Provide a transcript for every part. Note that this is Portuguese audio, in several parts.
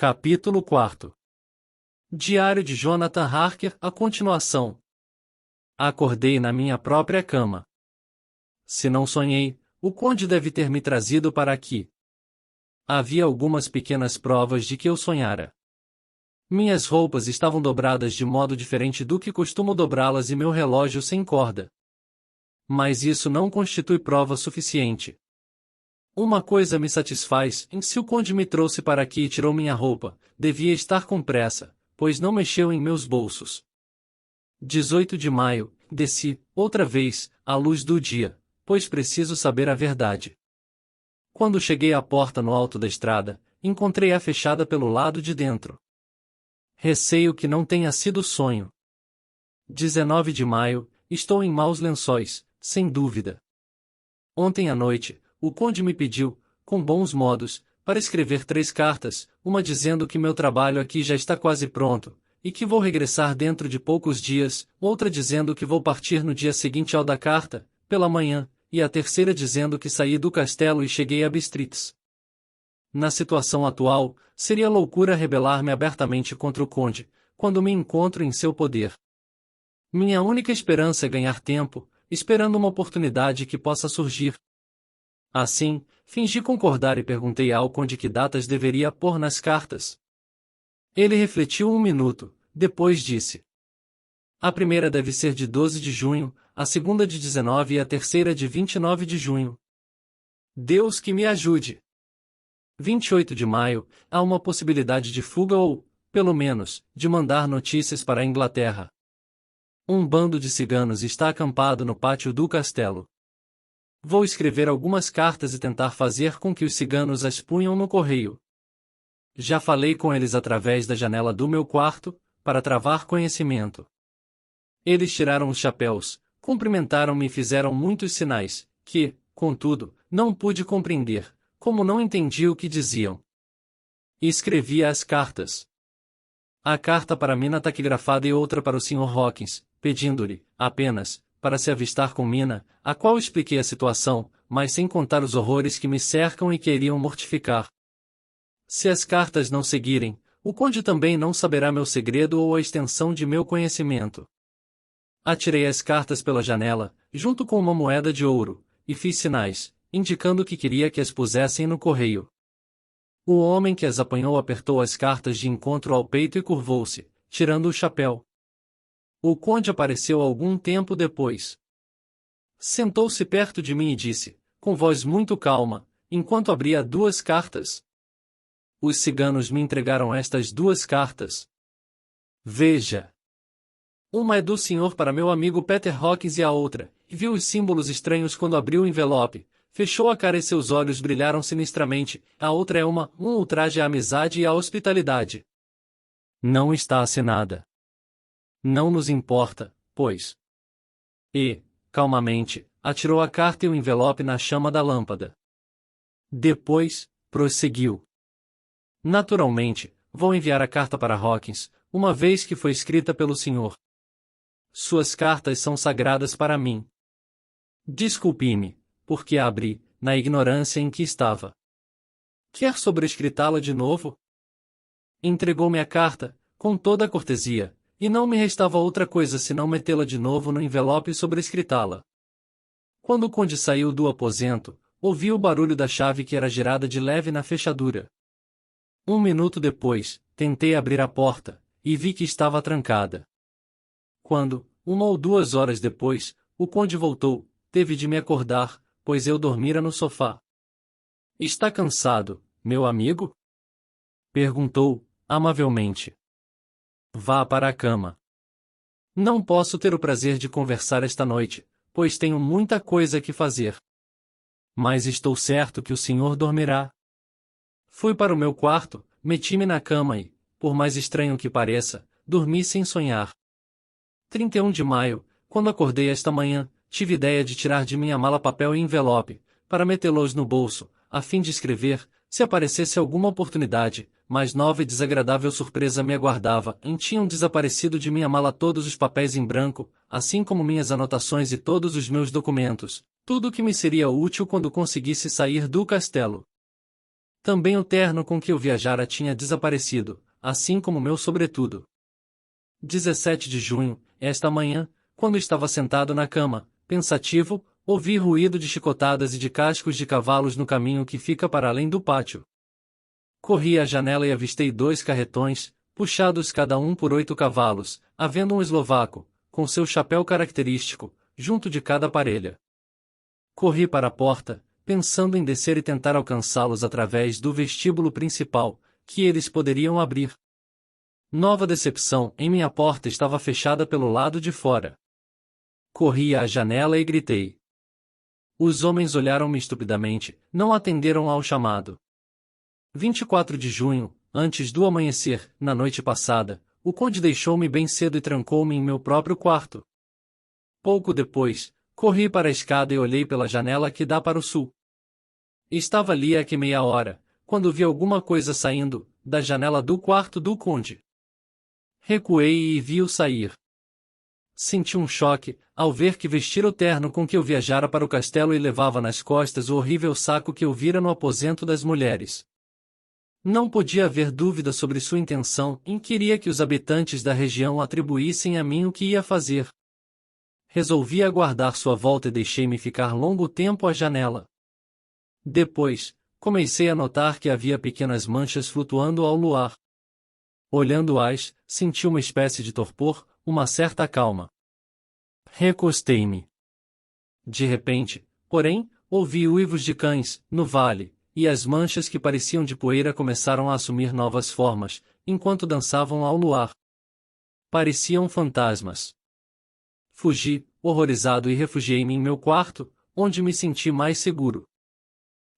Capítulo 4. Diário de Jonathan Harker, a continuação. Acordei na minha própria cama. Se não sonhei, o conde deve ter me trazido para aqui. Havia algumas pequenas provas de que eu sonhara. Minhas roupas estavam dobradas de modo diferente do que costumo dobrá-las e meu relógio sem corda. Mas isso não constitui prova suficiente. Uma coisa me satisfaz: se o conde me trouxe para aqui e tirou minha roupa, devia estar com pressa, pois não mexeu em meus bolsos. 18 de maio, desci, outra vez, à luz do dia, pois preciso saber a verdade. Quando cheguei à porta no alto da estrada, encontrei-a fechada pelo lado de dentro. Receio que não tenha sido sonho. 19 de maio, estou em maus lençóis, sem dúvida. Ontem à noite, o conde me pediu, com bons modos, para escrever 3 cartas, uma dizendo que meu trabalho aqui já está quase pronto, e que vou regressar dentro de poucos dias, outra dizendo que vou partir no dia seguinte ao da carta, pela manhã, e a terceira dizendo que saí do castelo e cheguei a Bistritz. Na situação atual, seria loucura rebelar-me abertamente contra o conde, quando me encontro em seu poder. Minha única esperança é ganhar tempo, esperando uma oportunidade que possa surgir. Assim, fingi concordar e perguntei ao conde que datas deveria pôr nas cartas. Ele refletiu um minuto, depois disse: a primeira deve ser de 12 de junho, a segunda de 19 e a terceira de 29 de junho. Deus que me ajude! 28 de maio, há uma possibilidade de fuga ou, pelo menos, de mandar notícias para a Inglaterra. Um bando de ciganos está acampado no pátio do castelo. Vou escrever algumas cartas e tentar fazer com que os ciganos as punham no correio. Já falei com eles através da janela do meu quarto, para travar conhecimento. Eles tiraram os chapéus, cumprimentaram-me e fizeram muitos sinais, que, contudo, não pude compreender, como não entendi o que diziam. E escrevi as cartas. A carta para Mina taquigrafada e outra para o Sr. Hawkins, pedindo-lhe, apenas, para se avistar com Mina, a qual expliquei a situação, mas sem contar os horrores que me cercam e que iriam mortificar. Se as cartas não seguirem, o conde também não saberá meu segredo ou a extensão de meu conhecimento. Atirei as cartas pela janela, junto com uma moeda de ouro, e fiz sinais, indicando que queria que as pusessem no correio. O homem que as apanhou apertou as cartas de encontro ao peito e curvou-se, tirando o chapéu. O conde apareceu algum tempo depois. Sentou-se perto de mim e disse, com voz muito calma, enquanto abria 2 cartas: os ciganos me entregaram estas 2 cartas. Veja. Uma é do senhor para meu amigo Peter Hawkins e a outra, viu os símbolos estranhos quando abriu o envelope, fechou a cara e seus olhos brilharam sinistramente, a outra é um ultraje à amizade e à hospitalidade. Não está assinada. Não nos importa, pois. E, calmamente, atirou a carta e o envelope na chama da lâmpada. Depois, prosseguiu. Naturalmente, vou enviar a carta para Hawkins, uma vez que foi escrita pelo senhor. Suas cartas são sagradas para mim. Desculpe-me, porque a abri, na ignorância em que estava. Quer sobrescritá-la de novo? Entregou-me a carta, com toda a cortesia, e não me restava outra coisa senão metê-la de novo no envelope e sobrescritá-la. Quando o conde saiu do aposento, ouvi o barulho da chave que era girada de leve na fechadura. 1 minuto depois, tentei abrir a porta, e vi que estava trancada. Quando, 1 ou 2 horas depois, o conde voltou, teve de me acordar, pois eu dormira no sofá. Está cansado, meu amigo? Perguntou, amavelmente. Vá para a cama. Não posso ter o prazer de conversar esta noite, pois tenho muita coisa que fazer. Mas estou certo que o senhor dormirá. Fui para o meu quarto, meti-me na cama e, por mais estranho que pareça, dormi sem sonhar. 31 de maio, quando acordei esta manhã, tive ideia de tirar de minha mala papel e envelope, para metê-los no bolso, a fim de escrever, se aparecesse alguma oportunidade, mas nova e desagradável surpresa me aguardava. Tinham desaparecido de minha mala todos os papéis em branco, assim como minhas anotações e todos os meus documentos, tudo que me seria útil quando conseguisse sair do castelo. Também o terno com que eu viajara tinha desaparecido, assim como meu sobretudo. 17 de junho, esta manhã, quando estava sentado na cama, pensativo, ouvi ruído de chicotadas e de cascos de cavalos no caminho que fica para além do pátio. Corri à janela e avistei 2 carretões, puxados cada um por 8 cavalos, havendo um eslovaco, com seu chapéu característico, junto de cada parelha. Corri para a porta, pensando em descer e tentar alcançá-los através do vestíbulo principal, que eles poderiam abrir. Nova decepção, em minha porta estava fechada pelo lado de fora. Corri à janela e gritei. Os homens olharam-me estupidamente, não atenderam ao chamado. 24 de junho, antes do amanhecer, na noite passada, o conde deixou-me bem cedo e trancou-me em meu próprio quarto. Pouco depois, corri para a escada e olhei pela janela que dá para o sul. Estava ali há que meia hora, quando vi alguma coisa saindo da janela do quarto do conde. Recuei e vi-o sair. Senti um choque, ao ver que vestira o terno com que eu viajara para o castelo e levava nas costas o horrível saco que eu vira no aposento das mulheres. Não podia haver dúvida sobre sua intenção, e queria que os habitantes da região atribuíssem a mim o que ia fazer. Resolvi aguardar sua volta e deixei-me ficar longo tempo à janela. Depois, comecei a notar que havia pequenas manchas flutuando ao luar. Olhando-as, senti uma espécie de torpor, uma certa calma. Recostei-me. De repente, porém, ouvi uivos de cães, no vale, e as manchas que pareciam de poeira começaram a assumir novas formas, enquanto dançavam ao luar. Pareciam fantasmas. Fugi, horrorizado, e refugiei-me em meu quarto, onde me senti mais seguro.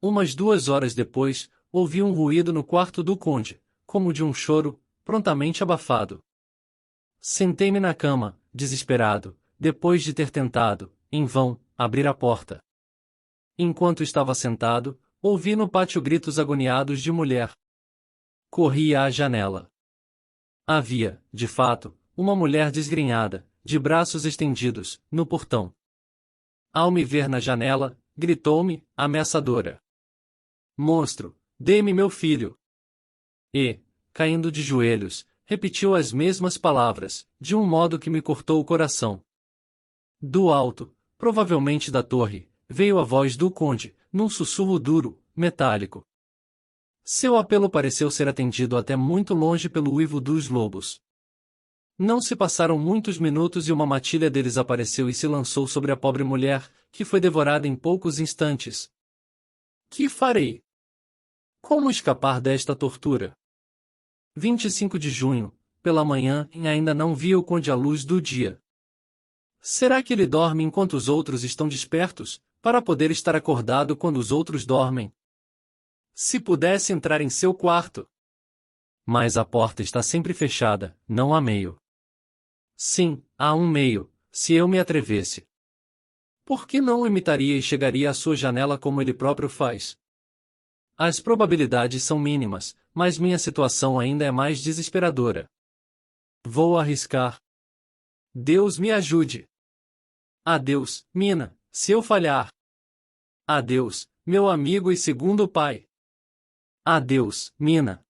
Umas 2 horas depois, ouvi um ruído no quarto do conde, como de um choro, prontamente abafado. Sentei-me na cama, desesperado, depois de ter tentado, em vão, abrir a porta. Enquanto estava sentado, ouvi no pátio gritos agoniados de mulher. Corri à janela. Havia, de fato, uma mulher desgrenhada, de braços estendidos, no portão. Ao me ver na janela, gritou-me, ameaçadora: Monstro, dê-me meu filho! E, caindo de joelhos, repetiu as mesmas palavras, de um modo que me cortou o coração. Do alto, provavelmente da torre, veio a voz do conde, num sussurro duro, metálico. Seu apelo pareceu ser atendido até muito longe pelo uivo dos lobos. Não se passaram muitos minutos e uma matilha deles apareceu e se lançou sobre a pobre mulher, que foi devorada em poucos instantes. Que farei? Como escapar desta tortura? 25 de junho, pela manhã, e ainda não vi o conde à luz do dia. Será que ele dorme enquanto os outros estão despertos, para poder estar acordado quando os outros dormem? Se pudesse entrar em seu quarto. Mas a porta está sempre fechada, não há meio. Sim, há um meio, se eu me atrevesse. Por que não o imitaria e chegaria à sua janela como ele próprio faz? As probabilidades são mínimas, mas minha situação ainda é mais desesperadora. Vou arriscar. Deus me ajude. Adeus, Mina, se eu falhar. Adeus, meu amigo e segundo pai. Adeus, Mina.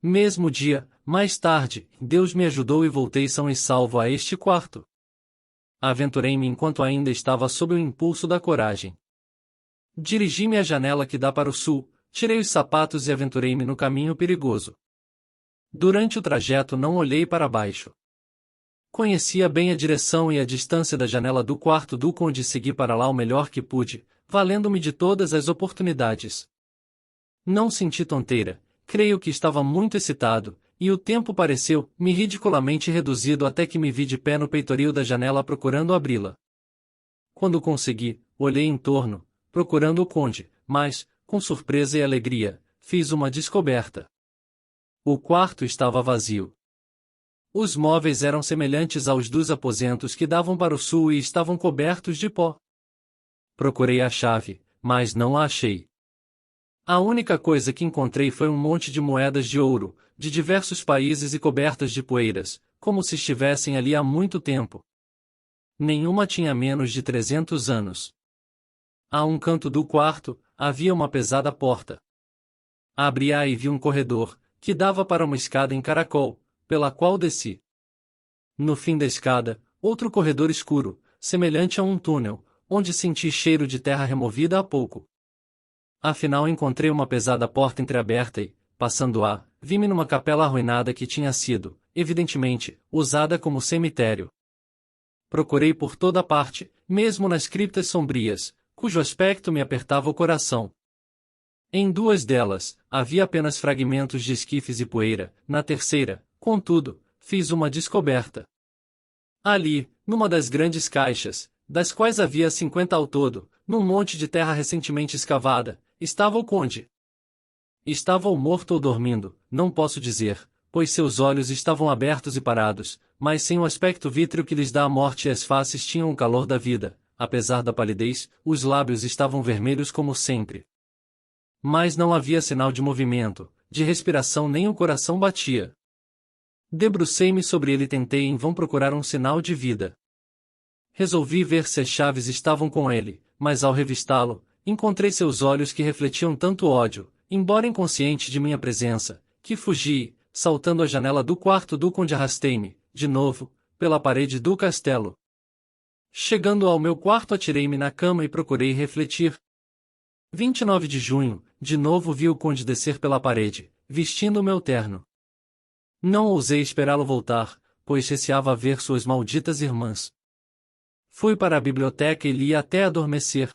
Mesmo dia, mais tarde, Deus me ajudou e voltei são e salvo a este quarto. Aventurei-me enquanto ainda estava sob o impulso da coragem. Dirigi-me à janela que dá para o sul, tirei os sapatos e aventurei-me no caminho perigoso. Durante o trajeto não olhei para baixo. Conhecia bem a direção e a distância da janela do quarto do conde e segui para lá o melhor que pude, valendo-me de todas as oportunidades. Não senti tonteira, creio que estava muito excitado, e o tempo pareceu-me ridiculamente reduzido até que me vi de pé no peitoril da janela procurando abri-la. Quando consegui, olhei em torno, procurando o conde, mas, com surpresa e alegria, fiz uma descoberta. O quarto estava vazio. Os móveis eram semelhantes aos dos aposentos que davam para o sul e estavam cobertos de pó. Procurei a chave, mas não a achei. A única coisa que encontrei foi um monte de moedas de ouro, de diversos países e cobertas de poeiras, como se estivessem ali há muito tempo. Nenhuma tinha menos de 300 anos. A um canto do quarto, havia uma pesada porta. Abri-a e vi um corredor, que dava para uma escada em caracol, pela qual desci. No fim da escada, outro corredor escuro, semelhante a um túnel, onde senti cheiro de terra removida há pouco. Afinal encontrei uma pesada porta entreaberta e, passando-a, vi-me numa capela arruinada que tinha sido, evidentemente, usada como cemitério. Procurei por toda parte, mesmo nas criptas sombrias, cujo aspecto me apertava o coração. Em duas delas, havia apenas fragmentos de esquifes e poeira, na terceira, contudo, fiz uma descoberta. Ali, numa das grandes caixas, das quais havia 50 ao todo, num monte de terra recentemente escavada, estava o conde. Estava ou morto ou dormindo, não posso dizer, pois seus olhos estavam abertos e parados, mas sem o aspecto vítreo que lhes dá a morte e as faces tinham o calor da vida, apesar da palidez, os lábios estavam vermelhos como sempre. Mas não havia sinal de movimento, de respiração nem o coração batia. Debrucei-me sobre ele e tentei em vão procurar um sinal de vida. Resolvi ver se as chaves estavam com ele, mas ao revistá-lo, encontrei seus olhos que refletiam tanto ódio, embora inconsciente de minha presença, que fugi, saltando a janela do quarto do conde arrastei-me, de novo, pela parede do castelo. Chegando ao meu quarto atirei-me na cama e procurei refletir. 29 de junho, de novo vi o conde descer pela parede, vestindo o meu terno. Não ousei esperá-lo voltar, pois receava ver suas malditas irmãs. Fui para a biblioteca e li até adormecer.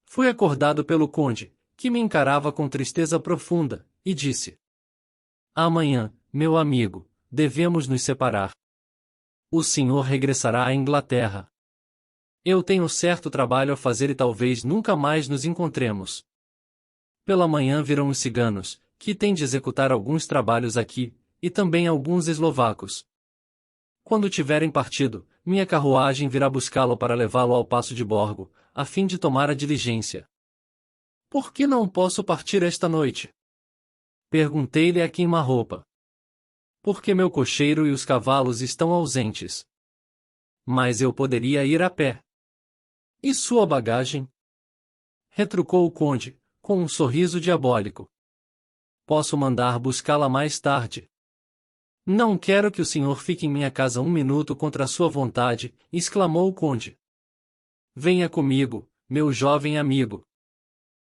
Fui acordado pelo conde, que me encarava com tristeza profunda, e disse: Amanhã, meu amigo, devemos nos separar. O senhor regressará à Inglaterra. Eu tenho certo trabalho a fazer e talvez nunca mais nos encontremos. Pela manhã virão os ciganos, que têm de executar alguns trabalhos aqui, e também alguns eslovacos. Quando tiverem partido, minha carruagem virá buscá-lo para levá-lo ao Paço de Borgo, a fim de tomar a diligência. Por que não posso partir esta noite? Perguntei-lhe a queima-roupa. Porque meu cocheiro e os cavalos estão ausentes. Mas eu poderia ir a pé. E sua bagagem? Retrucou o conde, com um sorriso diabólico. Posso mandar buscá-la mais tarde. Não quero que o senhor fique em minha casa um minuto contra a sua vontade, exclamou o conde. Venha comigo, meu jovem amigo.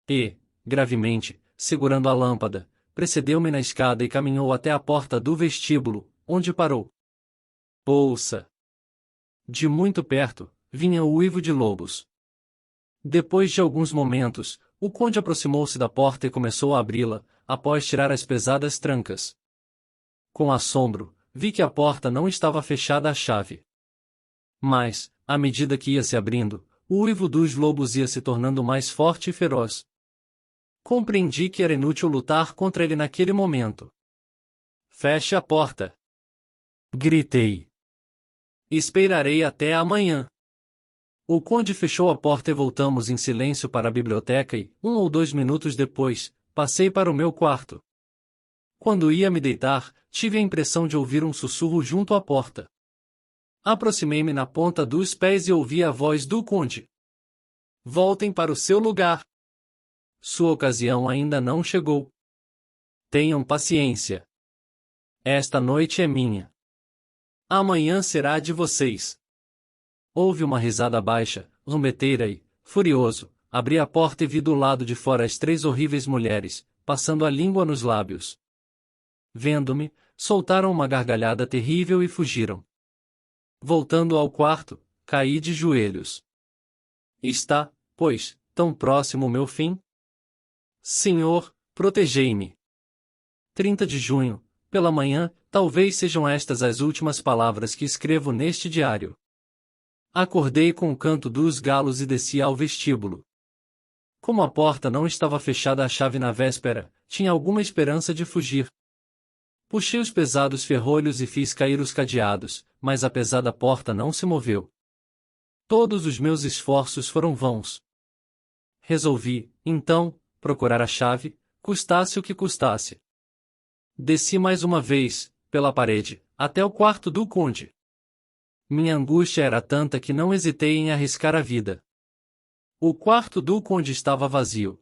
E, gravemente, segurando a lâmpada, precedeu-me na escada e caminhou até a porta do vestíbulo, onde parou. Ouça! De muito perto, vinha o uivo de lobos. Depois de alguns momentos, o conde aproximou-se da porta e começou a abri-la, após tirar as pesadas trancas. Com assombro, vi que a porta não estava fechada à chave. Mas, à medida que ia se abrindo, o uivo dos lobos ia se tornando mais forte e feroz. Compreendi que era inútil lutar contra ele naquele momento. Feche a porta! Gritei. Esperarei até amanhã. O conde fechou a porta e voltamos em silêncio para a biblioteca e, 1 ou 2 minutos depois, passei para o meu quarto. Quando ia me deitar, tive a impressão de ouvir um sussurro junto à porta. Aproximei-me na ponta dos pés e ouvi a voz do conde. Voltem para o seu lugar. Sua ocasião ainda não chegou. Tenham paciência. Esta noite é minha. Amanhã será de vocês. Houve uma risada baixa, zombeteira e, furioso, abri a porta e vi do lado de fora as 3 horríveis mulheres, passando a língua nos lábios. Vendo-me, soltaram uma gargalhada terrível e fugiram. Voltando ao quarto, caí de joelhos. Está, pois, tão próximo o meu fim? Senhor, protegei-me. 30 de junho, pela manhã, talvez sejam estas as últimas palavras que escrevo neste diário. Acordei com o canto dos galos e desci ao vestíbulo. Como a porta não estava fechada à chave na véspera, tinha alguma esperança de fugir. Puxei os pesados ferrolhos e fiz cair os cadeados, mas a pesada porta não se moveu. Todos os meus esforços foram vãos. Resolvi, então, procurar a chave, custasse o que custasse. Desci mais uma vez, pela parede, até o quarto do conde. Minha angústia era tanta que não hesitei em arriscar a vida. O quarto do conde estava vazio.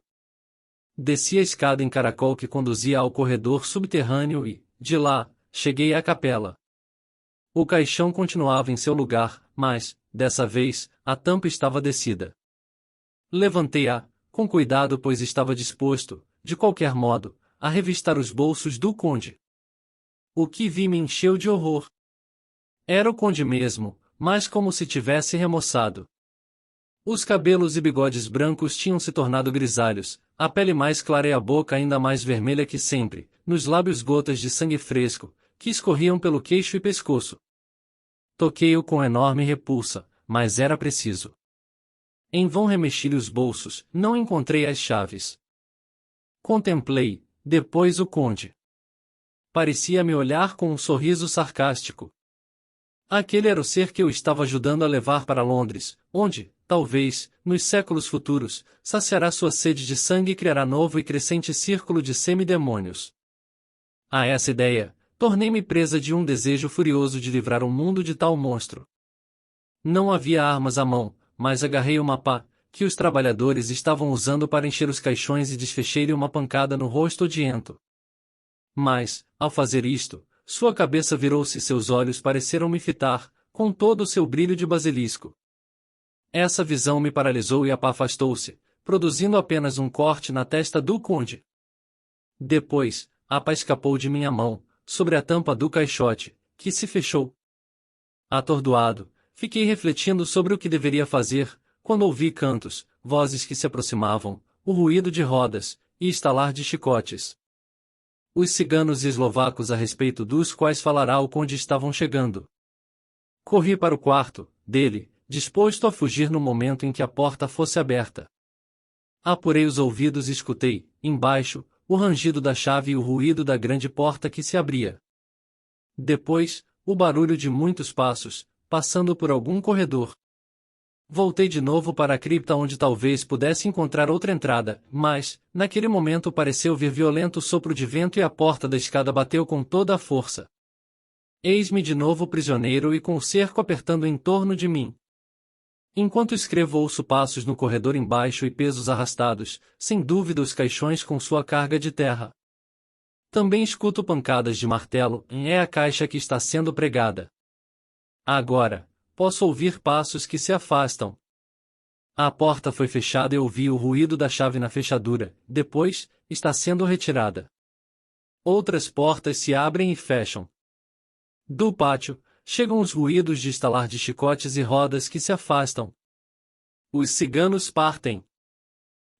Desci a escada em caracol que conduzia ao corredor subterrâneo e, de lá, cheguei à capela. O caixão continuava em seu lugar, mas, dessa vez, a tampa estava descida. Levantei-a, com cuidado pois estava disposto, de qualquer modo, a revistar os bolsos do conde. O que vi me encheu de horror. Era o conde mesmo, mas como se tivesse remoçado. Os cabelos e bigodes brancos tinham se tornado grisalhos, a pele mais clara e a boca ainda mais vermelha que sempre, nos lábios gotas de sangue fresco, que escorriam pelo queixo e pescoço. Toquei-o com enorme repulsa, mas era preciso. Em vão remexi-lhe os bolsos, não encontrei as chaves. Contemplei, depois o conde. Parecia me olhar com um sorriso sarcástico. Aquele era o ser que eu estava ajudando a levar para Londres, onde, talvez, nos séculos futuros, saciará sua sede de sangue e criará novo e crescente círculo de semidemônios. A essa ideia, tornei-me presa de um desejo furioso de livrar o mundo de tal monstro. Não havia armas à mão, mas agarrei uma pá, que os trabalhadores estavam usando para encher os caixões e desfechei-lhe uma pancada no rosto odiento. Mas, ao fazer isto, sua cabeça virou-se e seus olhos pareceram me fitar, com todo o seu brilho de basilisco. Essa visão me paralisou e a pá afastou-se, produzindo apenas um corte na testa do conde. Depois, a pá escapou de minha mão, sobre a tampa do caixote, que se fechou. Atordoado, fiquei refletindo sobre o que deveria fazer, quando ouvi cantos, vozes que se aproximavam, o ruído de rodas, e estalar de chicotes. Os ciganos e eslovacos a respeito dos quais falará o conde estavam chegando. Corri para o quarto dele, disposto a fugir no momento em que a porta fosse aberta. Apurei os ouvidos e escutei, embaixo, o rangido da chave e o ruído da grande porta que se abria. Depois, o barulho de muitos passos, passando por algum corredor. Voltei de novo para a cripta onde talvez pudesse encontrar outra entrada, mas, naquele momento pareceu vir violento sopro de vento e a porta da escada bateu com toda a força. Eis-me de novo prisioneiro e com o cerco apertando em torno de mim. Enquanto escrevo ouço passos no corredor embaixo e pesos arrastados, sem dúvida os caixões com sua carga de terra. Também escuto pancadas de martelo, é a caixa que está sendo pregada. Agora, posso ouvir passos que se afastam. A porta foi fechada e ouvi o ruído da chave na fechadura, depois, está sendo retirada. Outras portas se abrem e fecham. Do pátio, chegam os ruídos de estalar de chicotes e rodas que se afastam. Os ciganos partem.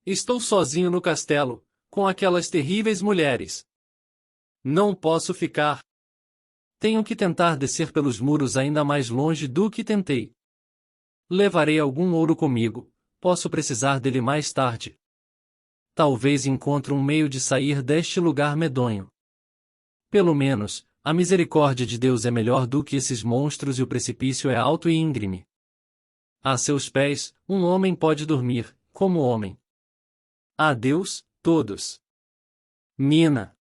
Estou sozinho no castelo, com aquelas terríveis mulheres. Não posso ficar. Tenho que tentar descer pelos muros ainda mais longe do que tentei. Levarei algum ouro comigo, posso precisar dele mais tarde. Talvez encontre um meio de sair deste lugar medonho. Pelo menos, a misericórdia de Deus é melhor do que esses monstros e o precipício é alto e íngreme. A seus pés, um homem pode dormir, como homem. Adeus, todos. Mina.